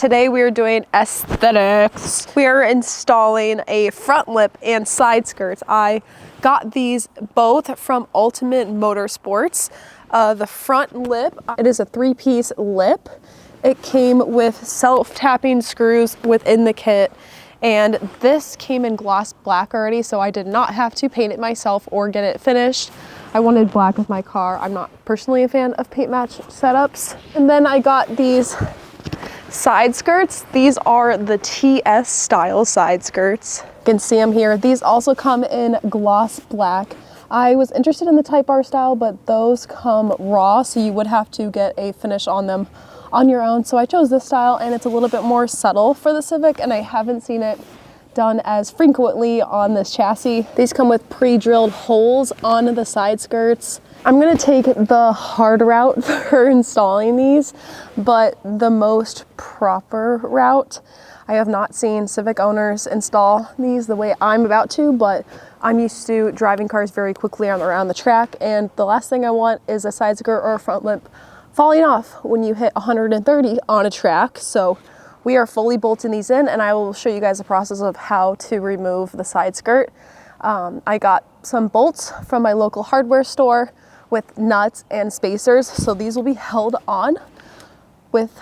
Today we are doing aesthetics. We are installing a front lip and side skirts. I got these both from Ultimate Motorsports. The front lip, it is a 3-piece lip. It came with self-tapping screws within the kit, and this came in gloss black already, so I did not have to paint it myself or get it finished. I wanted black with my car. I'm not personally a fan of paint match setups. And then I got these side skirts. These are the TS style side skirts. You can see them here. These also come in gloss black. I was interested in the Type R style, but those come raw, so you would have to get a finish on them on your own. So I chose this style, and it's a little bit more subtle for the Civic, and I haven't seen it done as frequently on this chassis. These come with pre-drilled holes on the side skirts. I'm gonna take the hard route for installing these, but the most proper route. I have not seen Civic owners install these the way I'm about to, but I'm used to driving cars very quickly around the track, and the last thing I want is a side skirt or a front lip falling off when you hit 130 on a track. So we are fully bolting these in, and I will show you guys the process of how to remove the side skirt. I got some bolts from my local hardware store with nuts and spacers, so these will be held on with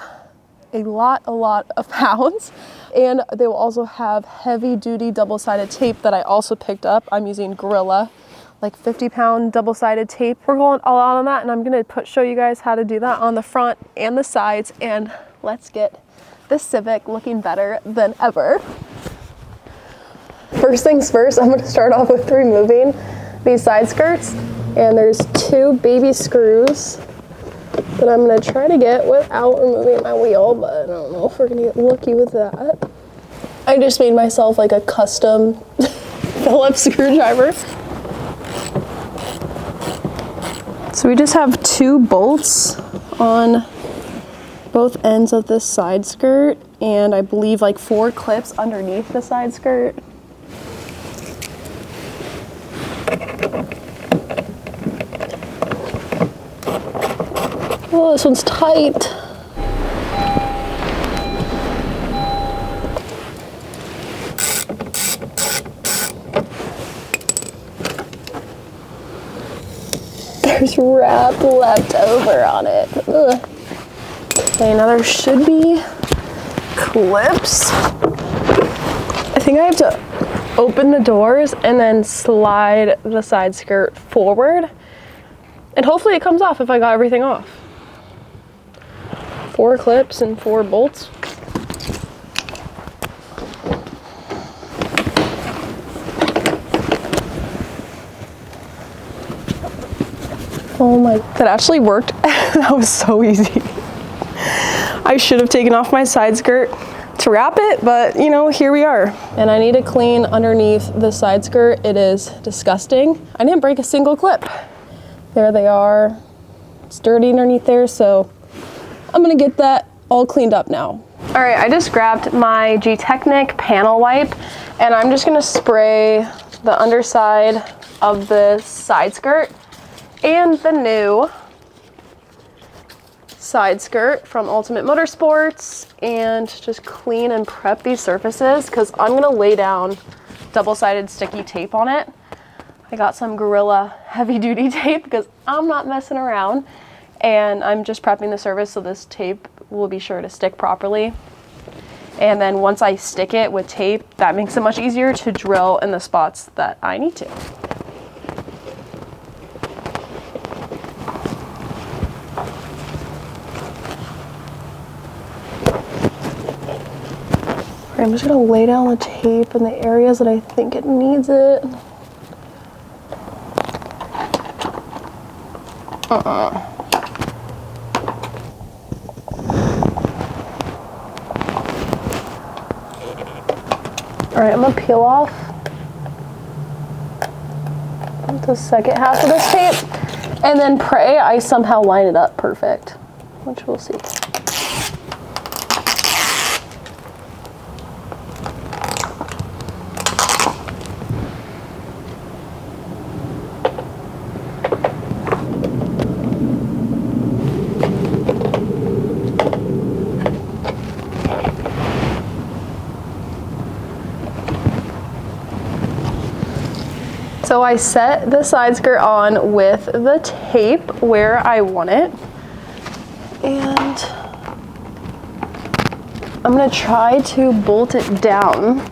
a lot of pounds, and they will also have heavy duty double-sided tape that I also picked up. I'm using Gorilla, like 50-pound double-sided tape. We're going all out on that, and I'm gonna show you guys how to do that on the front and the sides, and let's get this Civic looking better than ever. First things first, I'm gonna start off with removing these side skirts, and there's 2 baby screws that I'm gonna try to get without removing my wheel, but I don't know if we're gonna get lucky with that. I just made myself like a custom Phillips screwdriver. So we just have 2 bolts on both ends of this side skirt, and I believe like 4 clips underneath the side skirt. Oh, this one's tight. There's wrap left over on it. Ugh. Okay, now there should be clips. I think I have to open the doors and then slide the side skirt forward, and hopefully it comes off if I got everything off. 4 clips and 4 bolts. Oh my, that actually worked. That was so easy. I should have taken off my side skirt to wrap it, but you know, here we are. And I need to clean underneath the side skirt. It is disgusting. I didn't break a single clip. There they are. It's dirty underneath there, so I'm gonna get that all cleaned up now. All right, I just grabbed my G-Technic panel wipe, and I'm just gonna spray the underside of the side skirt and the new side skirt from Ultimate Motorsports, and just clean and prep these surfaces because I'm gonna lay down double-sided sticky tape on it. I got some Gorilla heavy-duty tape because I'm not messing around, and I'm just prepping the surface so this tape will be sure to stick properly. And then once I stick it with tape, that makes it much easier to drill in the spots that I need to. I'm just gonna lay down the tape in the areas that I think it needs it. All right, I'm gonna peel off the second half of this tape, and then pray I somehow line it up perfect, which we'll see. So I set the side skirt on with the tape where I want it. And I'm gonna try to bolt it down.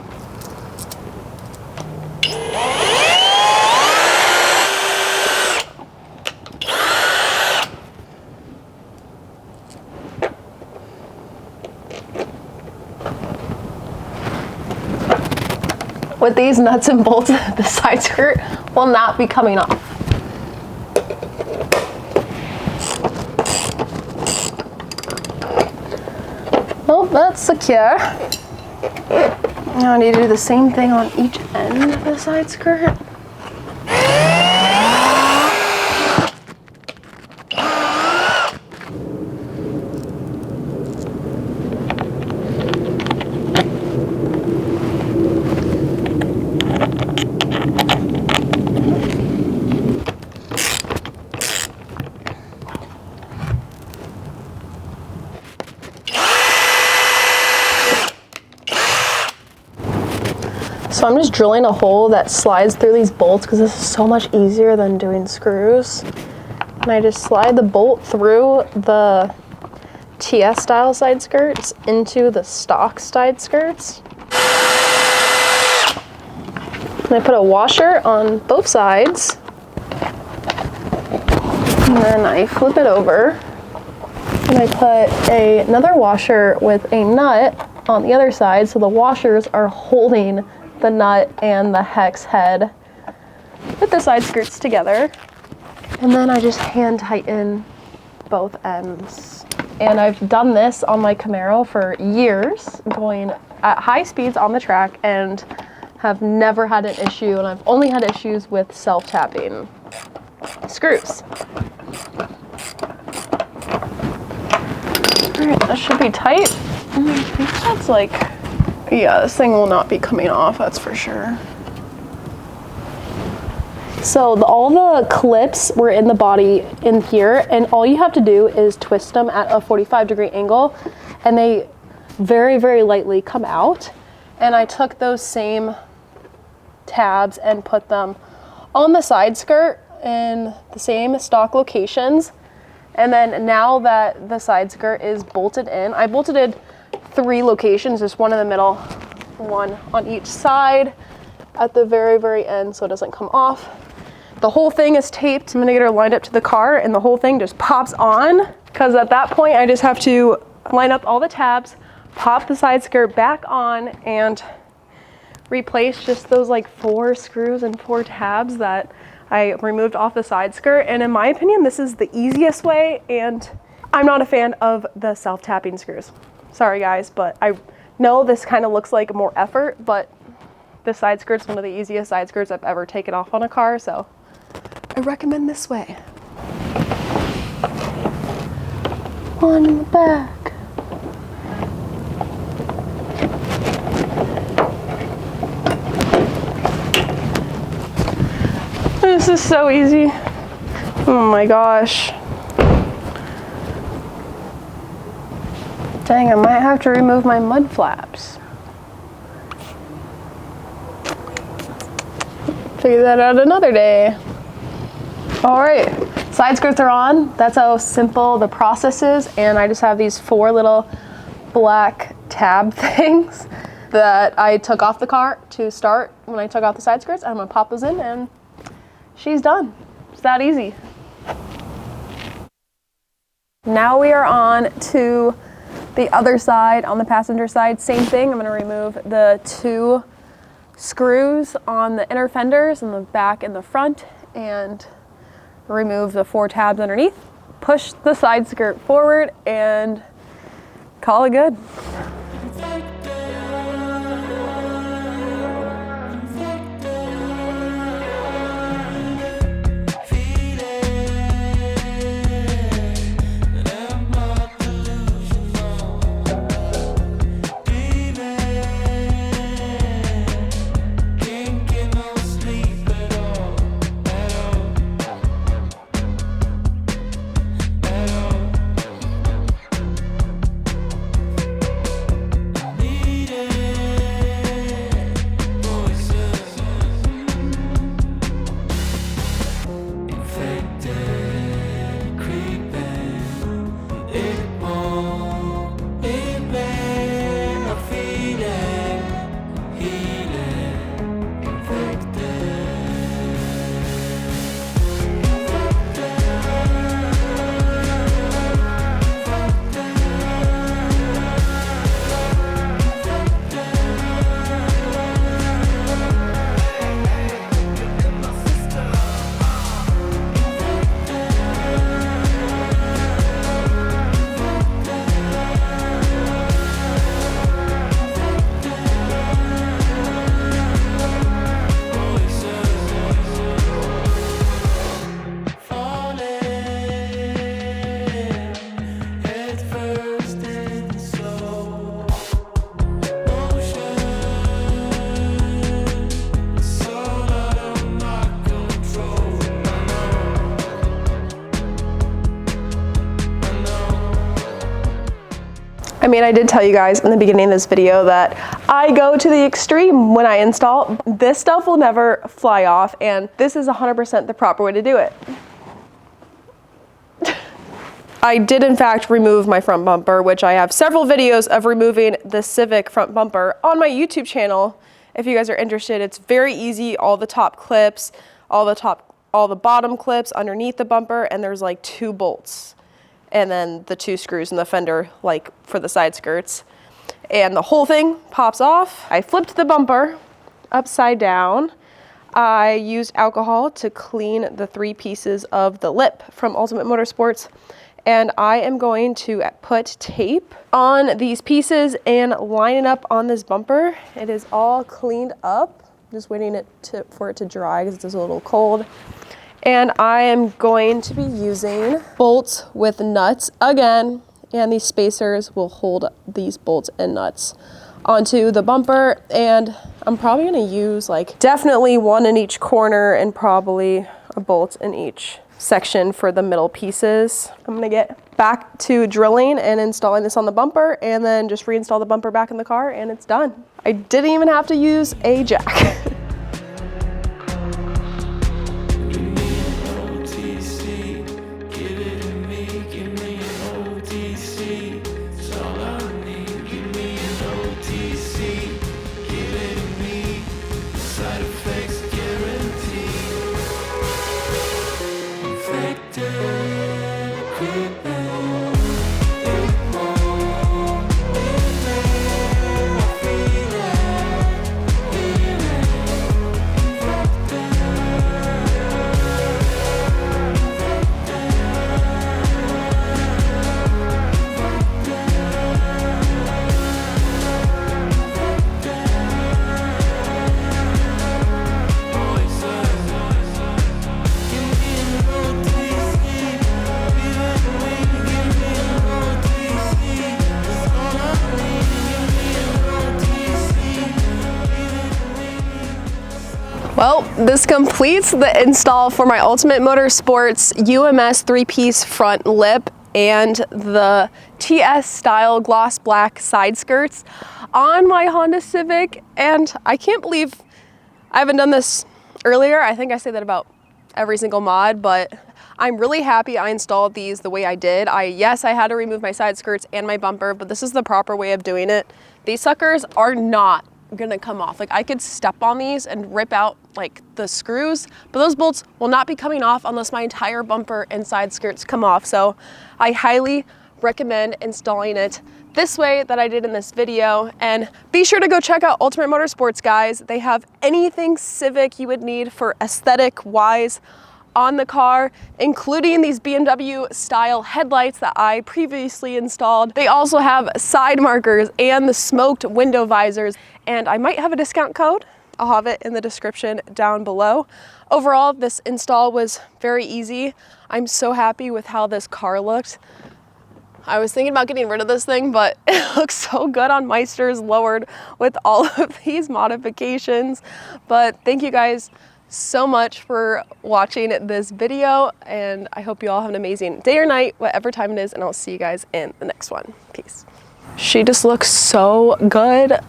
With these nuts and bolts, the side skirt will not be coming off. Well, that's secure. Now I need to do the same thing on each end of the side skirt. So I'm just drilling a hole that slides through these bolts because this is so much easier than doing screws. And I just slide the bolt through the TS style side skirts into the stock side skirts. And I put a washer on both sides. And then I flip it over. And I put another washer with a nut on the other side, so the washers are holding the nut and the hex head with the side skirts together. And then I just hand tighten both ends. And I've done this on my Camaro for years, going at high speeds on the track, and have never had an issue, and I've only had issues with self-tapping screws. Alright, that should be tight. I think that's like, yeah, this thing will not be coming off, that's for sure. So all the clips were in the body in here, and all you have to do is twist them at a 45-degree angle, and they very, very lightly come out. And I took those same tabs and put them on the side skirt in the same stock locations. And then now that the side skirt is bolted in, I bolted 3 locations, just one in the middle, one on each side at the very, very end so it doesn't come off. The whole thing is taped. I'm gonna get her lined up to the car, and the whole thing just pops on, because at that point I just have to line up all the tabs, pop the side skirt back on, and replace just those like 4 screws and 4 tabs that I removed off the side skirt. And in my opinion, this is the easiest way, and I'm not a fan of the self-tapping screws. Sorry guys, but I know this kind of looks like more effort, but this side skirt's one of the easiest side skirts I've ever taken off on a car, so I recommend this way. On the back. This is so easy. Oh my gosh. Dang, I might have to remove my mud flaps. Figure that out another day. All right, side skirts are on. That's how simple the process is. And I just have these 4 little black tab things that I took off the car to start when I took off the side skirts. I'm gonna pop those in and she's done. It's that easy. Now we are on to the other side, on the passenger side. Same thing, I'm gonna remove the 2 screws on the inner fenders in the back and the front, and remove the 4 tabs underneath, push the side skirt forward, and call it good. I mean, I did tell you guys in the beginning of this video that I go to the extreme when I install. This stuff will never fly off, and this is 100% the proper way to do it. I did in fact remove my front bumper, which I have several videos of removing the CIVIC front bumper on my YouTube channel. If you guys are interested, it's very easy. All the top clips, all the bottom clips underneath the bumper, and there's like 2 bolts. And then the 2 screws in the fender, like for the side skirts. And the whole thing pops off. I flipped the bumper upside down. I used alcohol to clean the 3 pieces of the lip from Ultimate Motorsports. And I am going to put tape on these pieces and line it up on this bumper. It is all cleaned up. Just waiting for it to dry because it's a little cold. And I am going to be using bolts with nuts again, and these spacers will hold these bolts and nuts onto the bumper. And I'm probably gonna use like definitely 1 in each corner and probably a bolt in each section for the middle pieces. I'm gonna get back to drilling and installing this on the bumper, and then just reinstall the bumper back in the car, and it's done. I didn't even have to use a jack. Well, this completes the install for my Ultimate Motorsports UMS 3-piece front lip and the TS style gloss black side skirts on my Honda Civic. And I can't believe I haven't done this earlier. I think I say that about every single mod, but I'm really happy I installed these the way I did. Yes, I had to remove my side skirts and my bumper, but this is the proper way of doing it. These suckers are not gonna come off. Like, I could step on these and rip out like the screws, but those bolts will not be coming off unless my entire bumper and side skirts come off. So I highly recommend installing it this way that I did in this video. And be sure to go check out Ultimate Motorsports, guys. They have anything Civic you would need for aesthetic wise on the car, including these BMW style headlights that I previously installed. They also have side markers and the smoked window visors, and I might have a discount code. I'll have it in the description down below. Overall, this install was very easy. I'm so happy with how this car looked. I was thinking about getting rid of this thing, but it looks so good on Meister's lowered with all of these modifications. But thank you guys so much for watching this video, and I hope you all have an amazing day or night, whatever time it is, and I'll see you guys in the next one. Peace. She just looks so good.